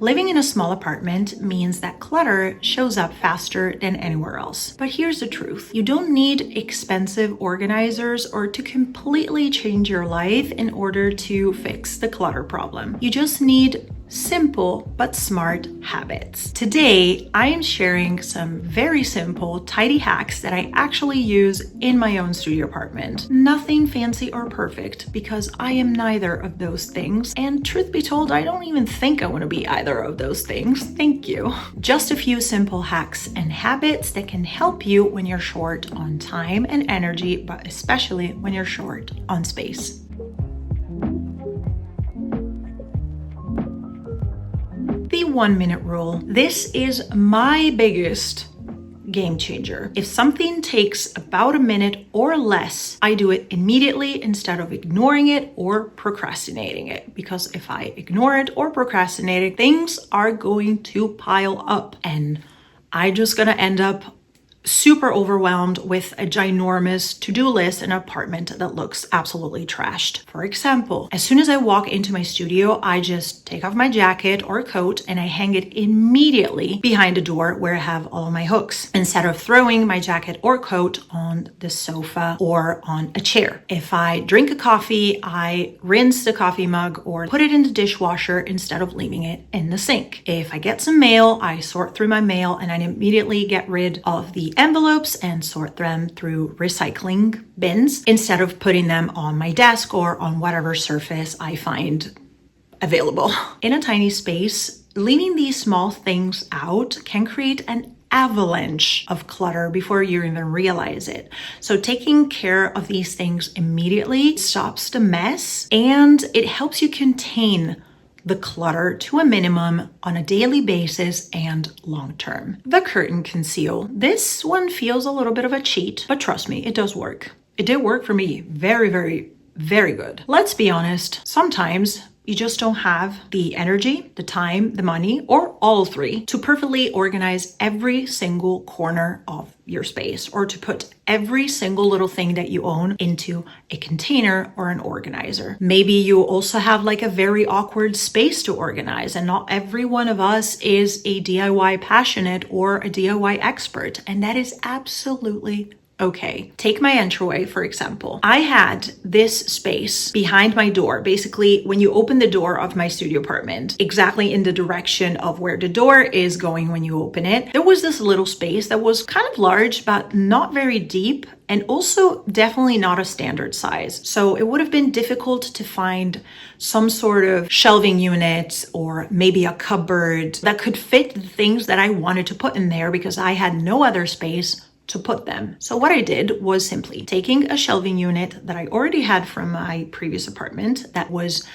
Living in a small apartment means that clutter shows up faster than anywhere else. But here's the truth. You don't need expensive organizers or to completely change your life in order to fix the clutter problem. You just need simple but smart habits. Today, I am sharing some very simple, tidy hacks that I actually use in my own studio apartment. Nothing fancy or perfect because I am neither of those things. And truth be told, I don't even think I want to be either of those things. Thank you. Just a few simple hacks and habits that can help you when you're short on time and energy, but especially when you're short on space. The 1-minute rule. This is my biggest game changer. If something takes about a minute or less, I do it immediately instead of ignoring it or procrastinating it. Because if I ignore it or procrastinate it, things are going to pile up and I'm just gonna end up super overwhelmed with a ginormous to-do list in an apartment that looks absolutely trashed. For example, as soon as I walk into my studio, I just take off my jacket or coat and I hang it immediately behind the door where I have all of my hooks, instead of throwing my jacket or coat on the sofa or on a chair. If I drink a coffee, I rinse the coffee mug or put it in the dishwasher instead of leaving it in the sink. If I get some mail, I sort through my mail and I immediately get rid of the envelopes and sort them through recycling bins instead of putting them on my desk or on whatever surface I find available. In a tiny space, leaving these small things out can create an avalanche of clutter before you even realize it. So taking care of these things immediately stops the mess and it helps you contain the clutter to a minimum on a daily basis and long term. The curtain conceal. This one feels a little bit of a cheat, but trust me, it does work. It did work for me. Very, very, very good. Let's be honest, sometimes you just don't have the energy, the time, the money, or all three to perfectly organize every single corner of your space or to put every single little thing that you own into a container or an organizer. Maybe you also have like a very awkward space to organize, and not every one of us is a DIY passionate or a DIY expert, and that is absolutely okay. Take my entryway, for example. I had this space behind my door. Basically, when you open the door of my studio apartment, exactly in the direction of where the door is going when you open it, there was this little space that was kind of large, but not very deep, and also definitely not a standard size. So it would have been difficult to find some sort of shelving unit or maybe a cupboard that could fit the things that I wanted to put in there because I had no other space to put them. So what I did was simply taking a shelving unit that I already had from my previous apartment that was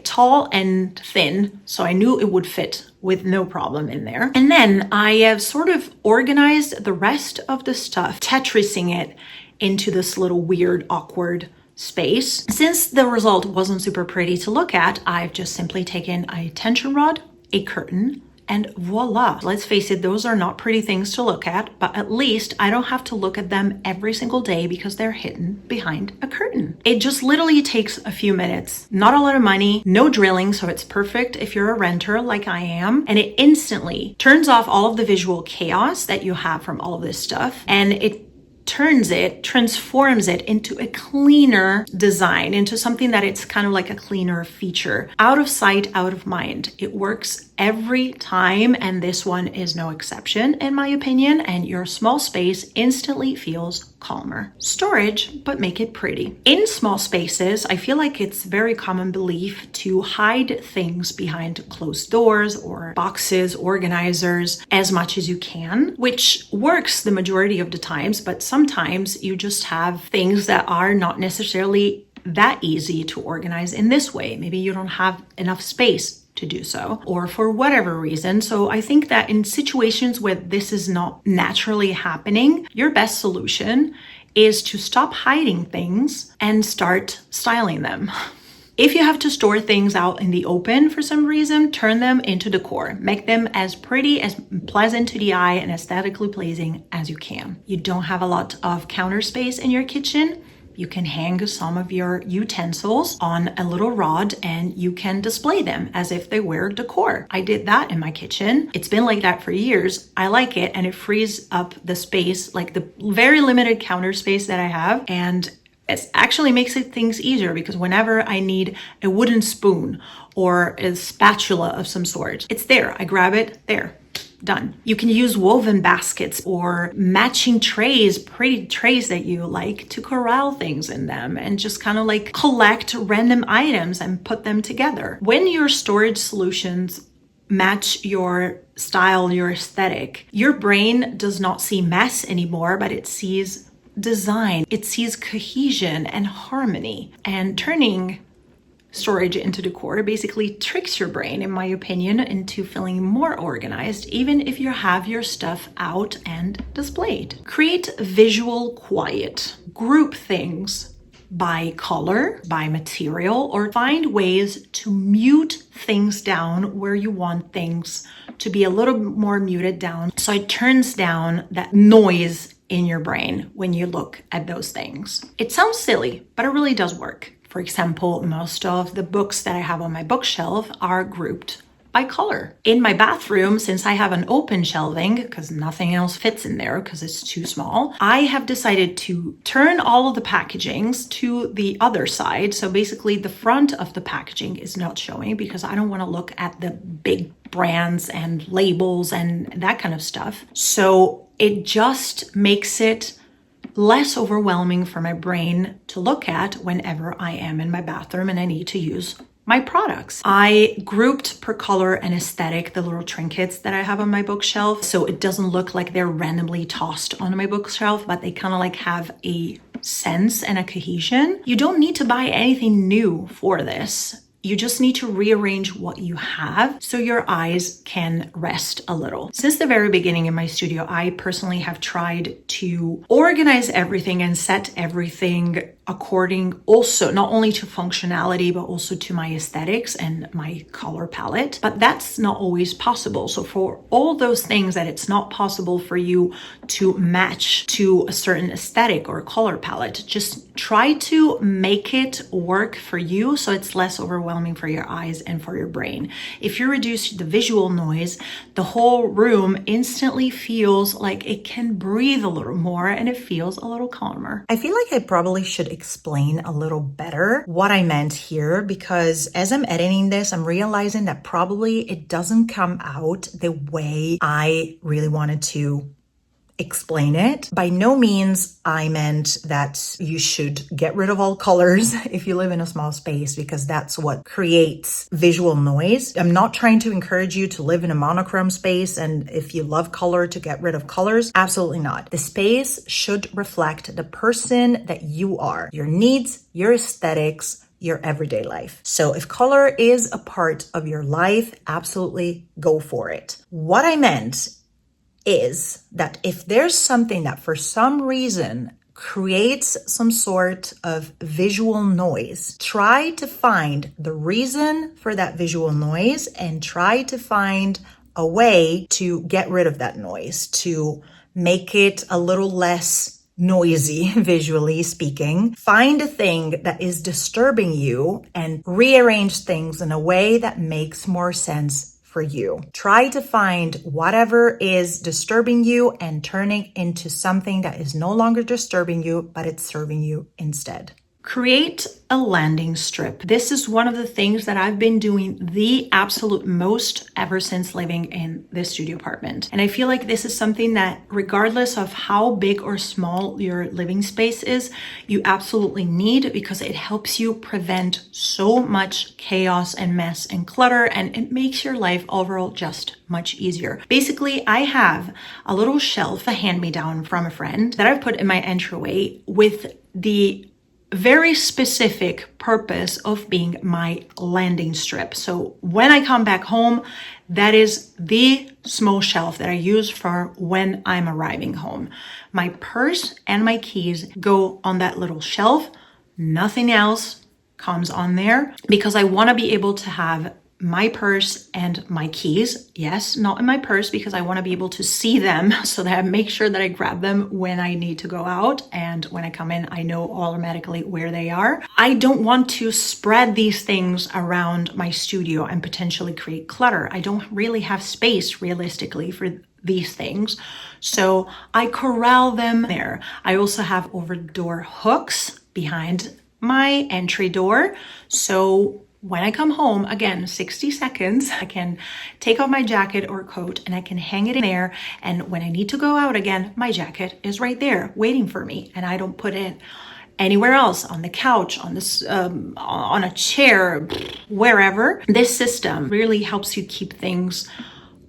tall and thin, so I knew it would fit with no problem in there. And then I have sort of organized the rest of the stuff, Tetrising it into this little weird, awkward space. Since the result wasn't super pretty to look at, I've just simply taken a tension rod, a curtain, and voila. Let's face it, those are not pretty things to look at, but at least I don't have to look at them every single day because they're hidden behind a curtain. It just literally takes a few minutes, not a lot of money, no drilling, so it's perfect if you're a renter like I am, and it instantly turns off all of the visual chaos that you have from all of this stuff, and it transforms it into a cleaner design, into something that it's kind of like a cleaner feature. Out of sight, out of mind. It works every time, and this one is no exception in my opinion, and your small space instantly feels calmer. Storage, but make it pretty. In small spaces, I feel like it's very common belief to hide things behind closed doors or boxes, organizers, as much as you can, which works the majority of the times, but sometimes you just have things that are not necessarily that easy to organize in this way. Maybe you don't have enough space to do so, or for whatever reason. So I think that in situations where this is not naturally happening, your best solution is to stop hiding things and start styling them. If you have to store things out in the open for some reason, turn them into decor. Make them as pretty, as pleasant to the eye and aesthetically pleasing as you can. You don't have a lot of counter space in your kitchen? You can hang some of your utensils on a little rod and you can display them as if they were decor. I did that in my kitchen. It's been like that for years. I like it, and it frees up the space, like the very limited counter space that I have. And it actually makes things easier, because whenever I need a wooden spoon or a spatula of some sort, it's there. I grab it, there. Done. You can use woven baskets or matching trays, pretty trays that you like, to corral things in them and just kind of like collect random items and put them together. When your storage solutions match your style, your aesthetic, your brain does not see mess anymore, but it sees design. It sees cohesion and harmony. And turning storage into decor basically tricks your brain, in my opinion, into feeling more organized, even if you have your stuff out and displayed. Create visual quiet. Group things by color, by material, or find ways to mute things down where you want things to be a little more muted down, so it turns down that noise in your brain when you look at those things. It sounds silly, but it really does work. For example, most of the books that I have on my bookshelf are grouped by color. In my bathroom, since I have an open shelving, because nothing else fits in there because it's too small, I have decided to turn all of the packagings to the other side. So basically the front of the packaging is not showing, because I don't want to look at the big brands and labels and that kind of stuff. So it just makes it less overwhelming for my brain to look at whenever I am in my bathroom and I need to use my products. I grouped per color and aesthetic the little trinkets that I have on my bookshelf, so it doesn't look like they're randomly tossed on my bookshelf, but they kind of like have a sense and a cohesion. You don't need to buy anything new for this. You just need to rearrange what you have so your eyes can rest a little. Since the very beginning in my studio, I personally have tried to organize everything and set everything according also not only to functionality, but also to my aesthetics and my color palette. But that's not always possible. So for all those things that it's not possible for you to match to a certain aesthetic or color palette, just try to make it work for you so it's less overwhelming for your eyes and for your brain. If you reduce the visual noise, the whole room instantly feels like it can breathe a little more and it feels a little calmer. I feel like I probably should explain a little better what I meant here, because as I'm editing this, I'm realizing that probably it doesn't come out the way I really wanted to explain it. By no means I meant that you should get rid of all colors if you live in a small space, because that's what creates visual noise. I'm not trying to encourage you to live in a monochrome space, and if you love color, to get rid of colors. Absolutely not. The space should reflect the person that you are, your needs, your aesthetics, your everyday life. So if color is a part of your life, absolutely go for it. What I meant is that if there's something that for some reason creates some sort of visual noise, try to find the reason for that visual noise and try to find a way to get rid of that noise, to make it a little less noisy, visually speaking. Find a thing that is disturbing you and rearrange things in a way that makes more sense for you. Try to find whatever is disturbing you and turn it into something that is no longer disturbing you, but it's serving you instead. Create a landing strip. This is one of the things that I've been doing the absolute most ever since living in this studio apartment. And I feel like this is something that, regardless of how big or small your living space is, you absolutely need, because it helps you prevent so much chaos and mess and clutter, and it makes your life overall just much easier. Basically, I have a little shelf, a hand-me-down from a friend, that I've put in my entryway with the very specific purpose of being my landing strip. So when I come back home, that is the small shelf that I use for when I'm arriving home. My purse and my keys go on that little shelf. Nothing else comes on there, because I want to be able to have my purse and my keys. Yes, not in my purse because I want to be able to see them so that I make sure that I grab them when I need to go out. And when I come in, I know automatically where they are. I don't want to spread these things around my studio and potentially create clutter. I don't really have space realistically for these things. So I corral them there. I also have over door hooks behind my entry door. So when I come home, again, 60 seconds, I can take off my jacket or coat and I can hang it in there. And when I need to go out again, my jacket is right there waiting for me. And I don't put it anywhere else, on the couch, on this, on a chair, wherever. This system really helps you keep things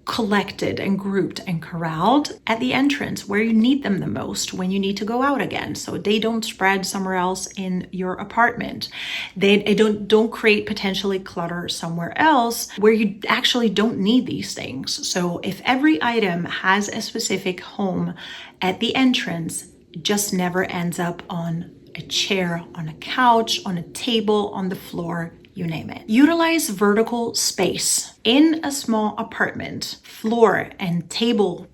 collected and grouped and corralled at the entrance where you need them the most when you need to go out again, so they don't spread somewhere else in your apartment. They don't create potentially clutter somewhere else where you actually don't need these things. So if every item has a specific home at the entrance, it just never ends up on a chair, on a couch, on a table, on the floor, you name it. Utilize vertical space. In a small apartment, floor and table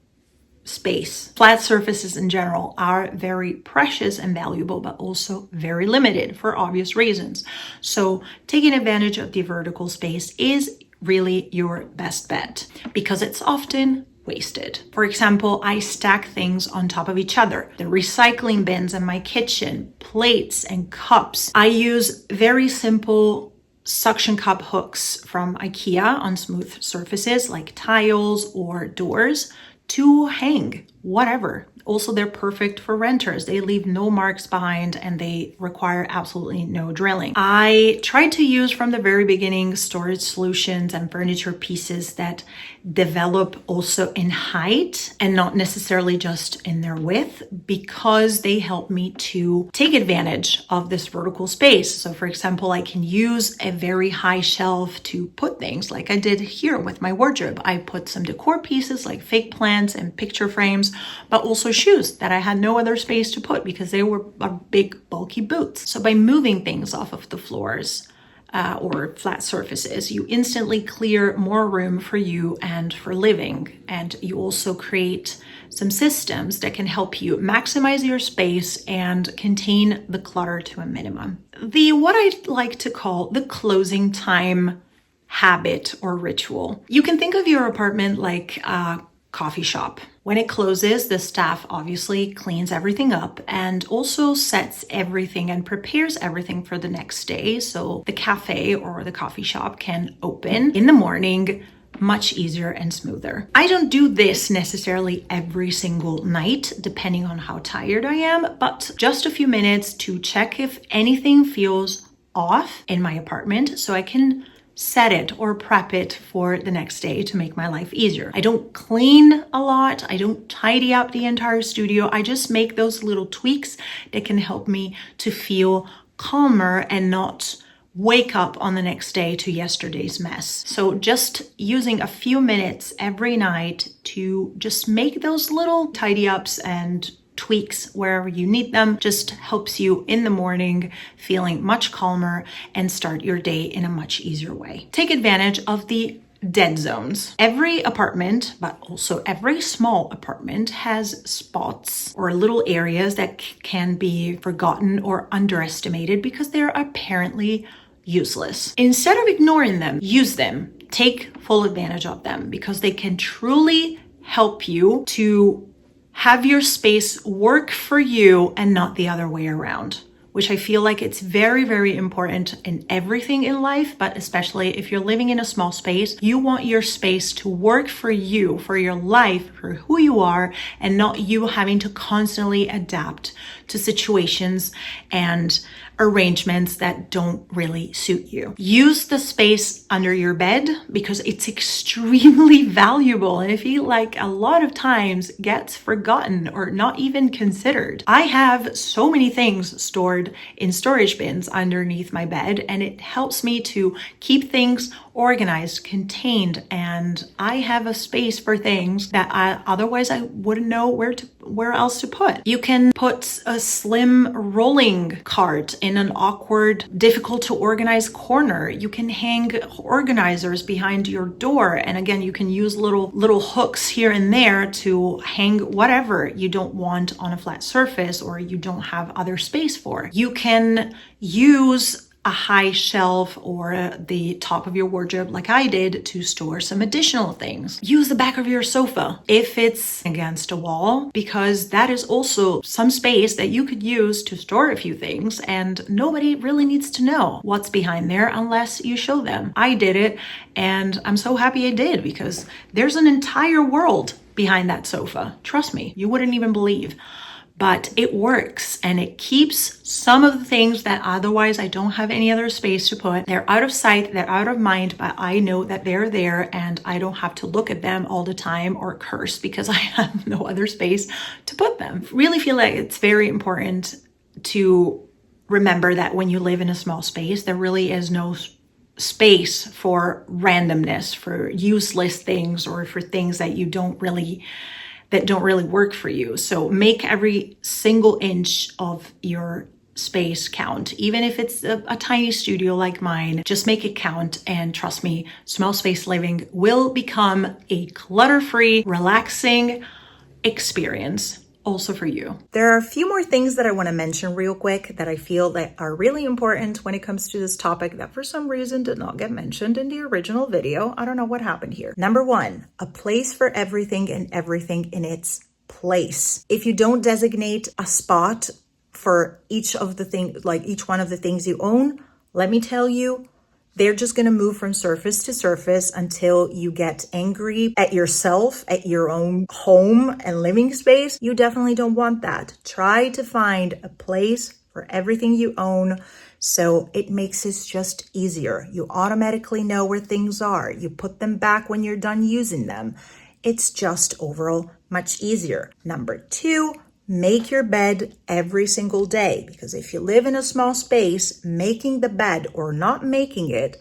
space, flat surfaces in general are very precious and valuable, but also very limited for obvious reasons. So taking advantage of the vertical space is really your best bet because it's often wasted. For example, I stack things on top of each other. The recycling bins in my kitchen, plates and cups. I use very simple suction cup hooks from IKEA on smooth surfaces like tiles or doors to hang whatever. Also, they're perfect for renters. They leave no marks behind and they require absolutely no drilling. I tried to use from the very beginning storage solutions and furniture pieces that develop also in height and not necessarily just in their width, because they help me to take advantage of this vertical space. So for example, I can use a very high shelf to put things like I did here with my wardrobe. I put some decor pieces like fake plants and picture frames, but also shoes that I had no other space to put because they were big, bulky boots. So by moving things off of the floors or flat surfaces, you instantly clear more room for you and for living. And you also create some systems that can help you maximize your space and contain the clutter to a minimum. What I like to call the closing time habit or ritual. You can think of your apartment like a coffee shop. When it closes, the staff obviously cleans everything up and also sets everything and prepares everything for the next day. So the cafe or the coffee shop can open in the morning much easier and smoother. I don't do this necessarily every single night, depending on how tired I am, but just a few minutes to check if anything feels off in my apartment so I can set it or prep it for the next day to make my life easier. I don't clean a lot. I don't tidy up the entire studio. I just make those little tweaks that can help me to feel calmer and not wake up on the next day to yesterday's mess. So just using a few minutes every night to just make those little tidy ups and tweaks wherever you need them just helps you in the morning feeling much calmer and start your day in a much easier way. Take advantage of the dead zones. Every apartment, but also every small apartment, has spots or little areas that can be forgotten or underestimated because they're apparently useless. Instead of ignoring them, use them. Take full advantage of them because they can truly help you to have your space work for you and not the other way around, which I feel like it's very, very important in everything in life, but especially if you're living in a small space, you want your space to work for you, for your life, for who you are, and not you having to constantly adapt to situations and arrangements that don't really suit you. Use the space under your bed because it's extremely valuable and I feel like a lot of times gets forgotten or not even considered. I have so many things stored in storage bins underneath my bed and it helps me to keep things organized, contained, and I have a space for things that otherwise I wouldn't know where where else to put. You can put a slim rolling cart in an awkward, difficult to organize corner. You can hang organizers behind your door. And again, you can use little hooks here and there to hang whatever you don't want on a flat surface or you don't have other space for. You can use a high shelf or the top of your wardrobe like I did to store some additional things. Use the back of your sofa if it's against a wall, because that is also some space that you could use to store a few things, and nobody really needs to know what's behind there unless you show them. I did it, and I'm so happy I did, because there's an entire world behind that sofa. Trust me, you wouldn't even believe. But it works, and it keeps some of the things that otherwise I don't have any other space to put. They're out of sight, they're out of mind, but I know that they're there and I don't have to look at them all the time or curse because I have no other space to put them. Really feel like it's very important to remember that when you live in a small space, there really is no space for randomness, for useless things, or for things that don't really work for you. So make every single inch of your space count. Even if it's a tiny studio like mine, just make it count. And trust me, small space living will become a clutter-free, relaxing experience also for you. There are a few more things that I want to mention real quick that I feel that are really important when it comes to this topic that for some reason did not get mentioned in the original video. I don't know what happened here. Number one, a place for everything and everything in its place. If you don't designate a spot for each one of the things you own, let me tell you, they're just going to move from surface to surface until you get angry at yourself, at your own home and living space. You definitely don't want that. Try to find a place for everything you own so it makes it just easier. You automatically know where things are. You put them back when you're done using them. It's just overall much easier. Number two, make your bed every single day, because if you live in a small space, making the bed or not making it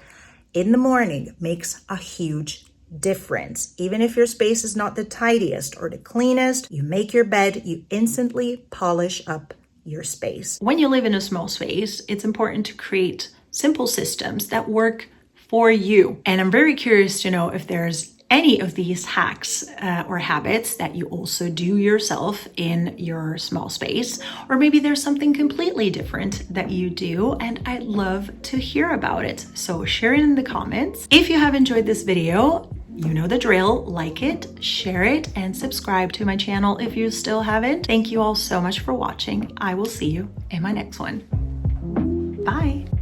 in the morning makes a huge difference. Even if your space is not the tidiest or the cleanest, you make your bed, you instantly polish up your space. When you live in a small space, it's important to create simple systems that work for you. And I'm very curious to know if there's any of these hacks or habits that you also do yourself in your small space, or maybe there's something completely different that you do, and I'd love to hear about it. So share it in the comments. If you have enjoyed this video, you know the drill. Like it, share it, and subscribe to my channel if you still haven't. Thank you all so much for watching. I will see you in my next one. Bye.